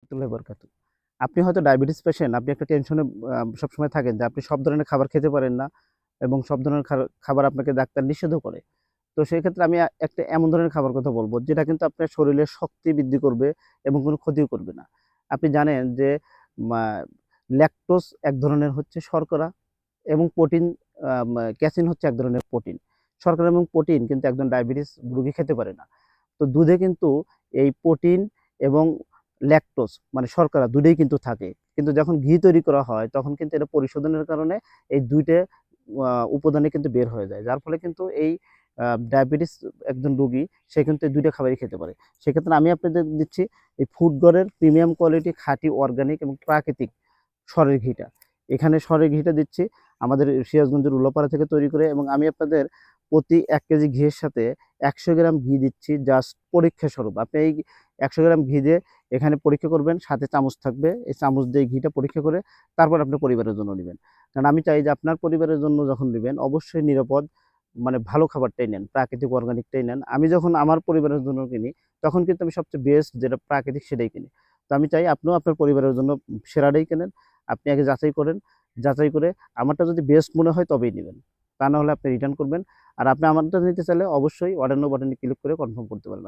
রাহমাতুল্লাহি ওয়া বারাকাতুহু। আপনি হয়তো ডায়াবেটিস পেশেন্ট, আপনি একটা টেনশনে সবসময় থাকেন যে আপনি সব ধরনের খাবার খেতে পারেন না এবং সব ধরনের খাবার আপনাকে ডাক্তার নিষেধও করে। তো সেক্ষেত্রে আমি একটা এমন ধরনের খাবার কথা বলব, যেটা কিন্তু আপনার শরীরের শক্তি বৃদ্ধি করবে এবং কোনো ক্ষতিও করবে না। আপনি জানেন যে মা ল্যাকটোজ এক ধরনের হচ্ছে শর্করা এবং প্রোটিন, ক্যাসিন হচ্ছে এক ধরনের প্রোটিন। শর্করা এবং প্রোটিন কিন্তু একজন ডায়াবেটিস রোগী খেতে পারে না। তো দুধে কিন্তু এই প্রোটিন এবং ল্যাকটোজ মানে শর্করা দুটোই কিন্তু থাকে। কিন্তু যখন ঘি তৈরি করা হয় তখন কিন্তু এটা পরিশোধনের কারণে এই ২ টে উপাদানই কিন্তু বের হয়ে যায়। যার ফলে কিন্তু এই ডায়াবেটিস একজন রোগী সে কিন্তু এই ২ টা খাবারই খেতে পারে। সেক্ষেত্রে আমি আপনাদের দিচ্ছি এই ফুডগড়ের প্রিমিয়াম কোয়ালিটি খাঁটি অর্গানিক এবং প্রাকৃতিক সরের ঘিটা। এখানে সরের ঘিটা দিচ্ছি আমাদের সিরাজগঞ্জের উল্লাপাড়া থেকে তৈরি করে, এবং আমি আপনাদের প্রতি ১ কেজি ঘিয়ের সাথে ১০০ গ্রাম ঘি দিচ্ছি জাস্ট পরীক্ষা স্বরূপ। আপনি এই ১০০ গ্রাম ঘি দিয়ে এখানে পরীক্ষা করবেন, সাথে চামচ থাকবে। এই চামচ দিয়ে ঘিটা পরীক্ষা করে তারপর আপনার পরিবারের জন্য নিবেন। কারণ আমি চাই যে আপনার পরিবারের জন্য যখন নিবেন অবশ্যই নিরাপদ মানে ভালো খাবারটাই নেন, প্রাকৃতিক অর্গানিকটাই নেন। আমি যখন আমার পরিবারের জন্য কিনি তখন কিন্তু আমি সবচেয়ে বেস্ট যেটা প্রাকৃতিক সেটাই কিনি। তো আমি চাই আপনিও আপনার পরিবারের জন্য সেরাটাই কেনেন। আপনি আগে যাচাই করেন। যাচাই করে আমারটা যদি বেস্ট মনে হয় তবেই নিবেন। তা না হলে আপনি রিটার্ন করবেন। আর আপনি আমারটা নিতে চাইলে অবশ্যই অর্ডার নাও বাটনে ক্লিক করে কনফার্ম করতে পারেন।